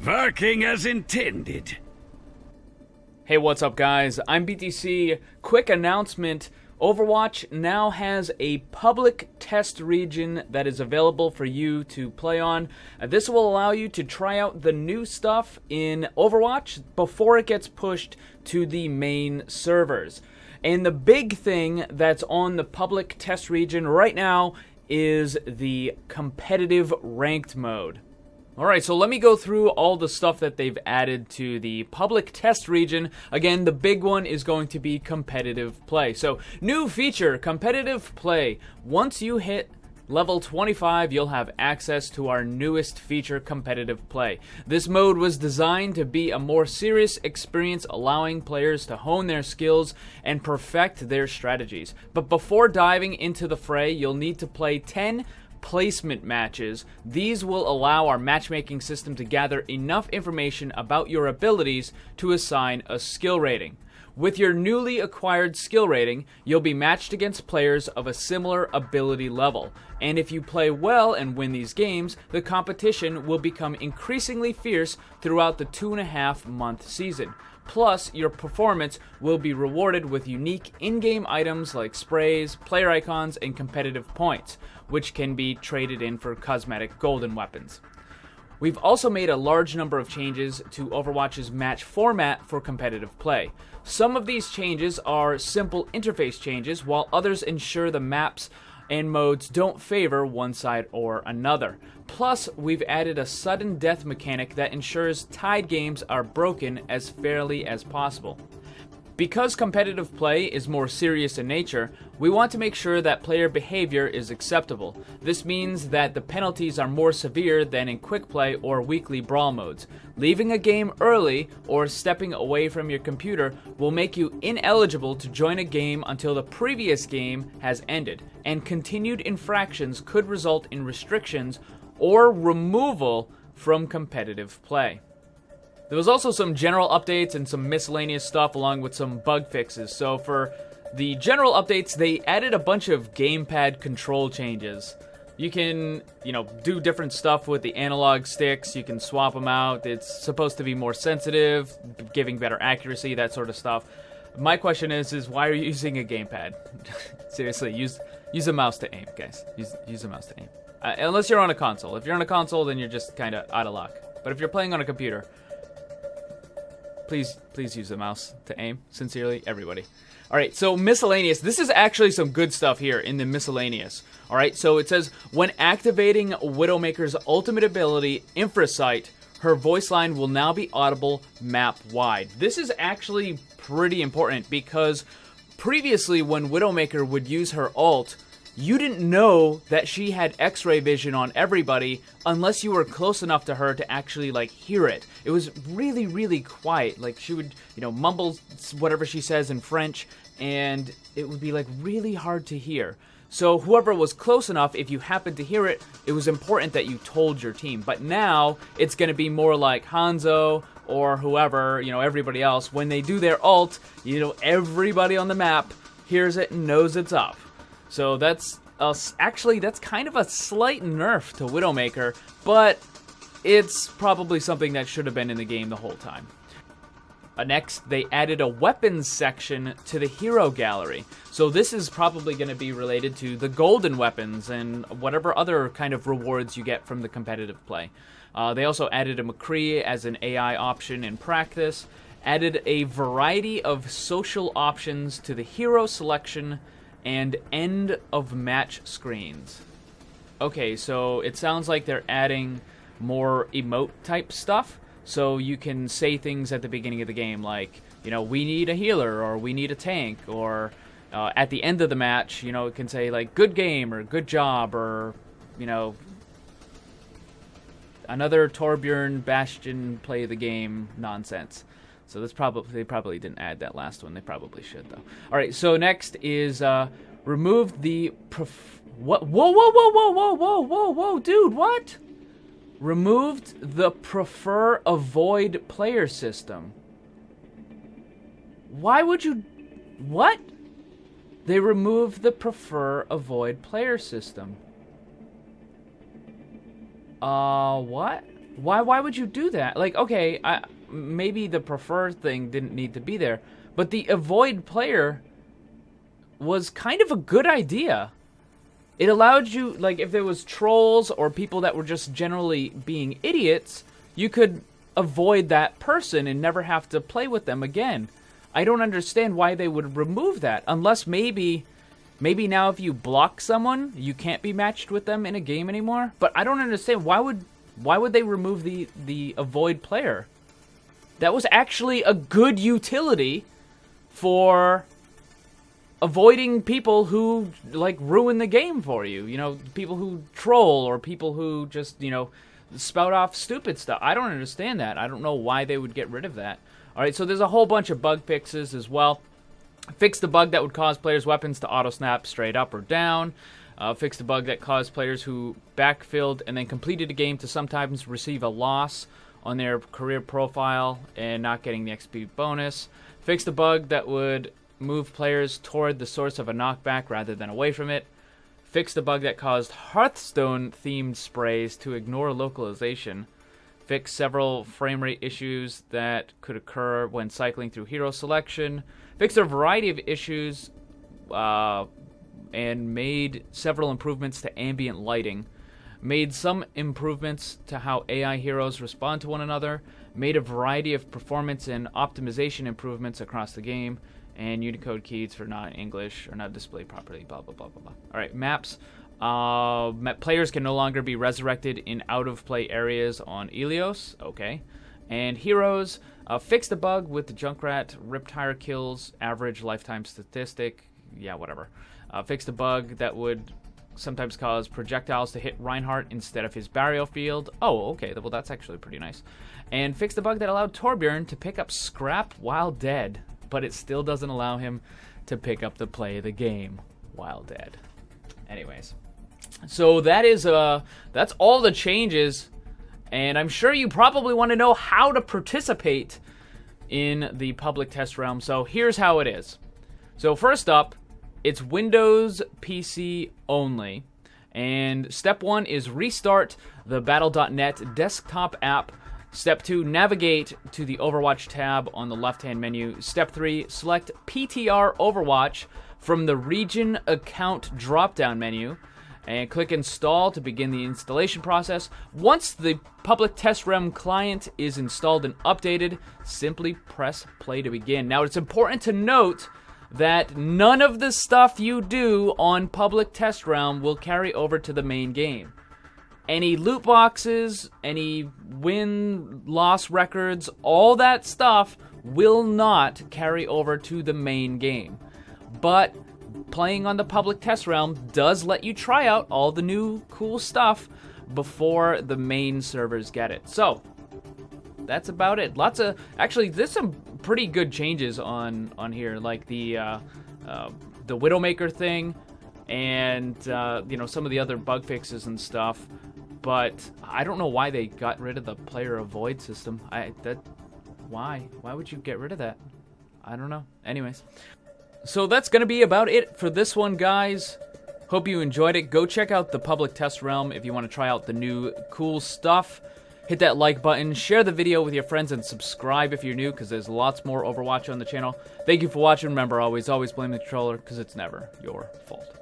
Working as intended. Hey, what's up guys? I'm BTC. Quick announcement. Overwatch now has a public test region that is available for you to play on. This will allow you to try out the new stuff in Overwatch before it gets pushed to the main servers. And the big thing that's on the public test region right now is the competitive ranked mode. Alright, so let me go through all the stuff that they've added to the public test region. Again, the big one is going to be competitive play. So, new feature, competitive play. Once you hit level 25, you'll have access to our newest feature, competitive play. This mode was designed to be a more serious experience, allowing players to hone their skills and perfect their strategies. But before diving into the fray, you'll need to play 10 placement matches. These will allow our matchmaking system to gather enough information about your abilities to assign a skill rating. With your newly acquired skill rating, you'll be matched against players of a similar ability level. And if you play well and win these games, the competition will become increasingly fierce throughout the 2.5-month season. Plus, your performance will be rewarded with unique in-game items like sprays, player icons, and competitive points, which can be traded in for cosmetic golden weapons. We've also made a large number of changes to Overwatch's match format for competitive play. Some of these changes are simple interface changes, while others ensure the maps and modes don't favor one side or another. Plus, we've added a sudden death mechanic that ensures tied games are broken as fairly as possible. Because competitive play is more serious in nature, we want to make sure that player behavior is acceptable. This means that the penalties are more severe than in quick play or weekly brawl modes. Leaving a game early or stepping away from your computer will make you ineligible to join a game until the previous game has ended, and continued infractions could result in restrictions or removal from competitive play. There was also some general updates and some miscellaneous stuff along with some bug fixes. So for the general updates, they added a bunch of gamepad control changes. You can, do different stuff with the analog sticks. You can swap them out. It's supposed to be more sensitive, giving better accuracy, that sort of stuff. My question is why are you using a gamepad? Seriously, use a mouse to aim, guys. Use a mouse to aim. Unless you're on a console. If you're on a console, then you're just kind of out of luck. But if you're playing on a computer, please use the mouse to aim. Sincerely, everybody. Alright, so miscellaneous. This is actually some good stuff here in the miscellaneous. Alright, so it says, when activating Widowmaker's ultimate ability, Infrasight, her voice line will now be audible map-wide. This is actually pretty important because previously when Widowmaker would use her ult, you didn't know that she had X-ray vision on everybody unless you were close enough to her to actually, hear it. It was really, really quiet. She would, mumble whatever she says in French, and it would be, really hard to hear. So whoever was close enough, if you happened to hear it, it was important that you told your team. But now, it's going to be more like Hanzo or whoever, everybody else. When they do their ult, everybody on the map hears it and knows it's up. So that's kind of a slight nerf to Widowmaker, but it's probably something that should have been in the game the whole time. Next, they added a weapons section to the hero gallery. So this is probably going to be related to the golden weapons and whatever other kind of rewards you get from the competitive play. They also added a McCree as an AI option in practice, added a variety of social options to the hero selection, and end of match screens. Okay, so it sounds like they're adding more emote type stuff. So you can say things at the beginning of the game like, we need a healer or we need a tank, or at the end of the match, it can say good game or good job or, another Torbjorn Bastion play the game nonsense. So they probably didn't add that last one. They probably should though. All right. So next is remove the what? Whoa, dude! What? Removed the prefer avoid player system. Why would you? What? They removed the prefer avoid player system. What? Why would you do that? Like, okay, maybe the prefer thing didn't need to be there, but the avoid player was kind of a good idea. It allowed you, like, if there was trolls or people that were just generally being idiots, you could avoid that person and never have to play with them again. I don't understand why they would remove that, unless maybe now if you block someone, you can't be matched with them in a game anymore. But I don't understand, why would they remove the avoid player? That was actually a good utility for avoiding people who, like, ruin the game for you. You know, people who troll or people who just, you know, spout off stupid stuff. I don't understand that. I don't know why they would get rid of that. Alright, so there's a whole bunch of bug fixes as well. Fix the bug that would cause players' weapons to auto-snap straight up or down. Fix the bug that caused players who backfilled and then completed a game to sometimes receive a loss on their career profile and not getting the XP bonus. Fix the bug that would move players toward the source of a knockback rather than away from it. Fix the bug that caused Hearthstone-themed sprays to ignore localization. Fix several frame rate issues that could occur when cycling through hero selection. Fixed a variety of issues and made several improvements to ambient lighting. Made some improvements to how AI heroes respond to one another. Made a variety of performance and optimization improvements across the game. And Unicode keys for not English or not displayed properly, blah, blah, blah, blah, blah. Alright, maps. Players can no longer be resurrected in out-of-play areas on Ilios. Okay. And heroes. Fix the bug with the Junkrat Riptire kills average lifetime statistic. Yeah, whatever. Fix the bug that would sometimes cause projectiles to hit Reinhardt instead of his burial field. Oh, okay. Well, that's actually pretty nice. And fix the bug that allowed Torbjorn to pick up scrap while dead, but it still doesn't allow him to pick up the play of the game while dead. Anyways. So that's all the changes, and I'm sure you probably want to know how to participate in the public test realm. So here's how it is. So first up, it's Windows PC only, and step 1 is restart the Battle.net desktop app. Step 2, navigate to the Overwatch tab on the left-hand menu. Step 3, select PTR Overwatch from the region account drop-down menu. And click install to begin the installation process. Once the public test realm client is installed and updated, simply press play to begin. Now, it's important to note that none of the stuff you do on public test realm will carry over to the main game. Any loot boxes, any win-loss records, all that stuff will not carry over to the main game. But playing on the public test realm does let you try out all the new cool stuff before the main servers get it. So that's about it. Actually, there's some pretty good changes on here, like the Widowmaker thing, and you know, some of the other bug fixes and stuff. But I don't know why they got rid of the player avoid system. Why would you get rid of that? I don't know. Anyways. So that's going to be about it for this one, guys. Hope you enjoyed it. Go check out the public test realm if you want to try out the new cool stuff. Hit that like button, share the video with your friends, and subscribe if you're new, because there's lots more Overwatch on the channel. Thank you for watching. Remember, always blame the controller, because it's never your fault.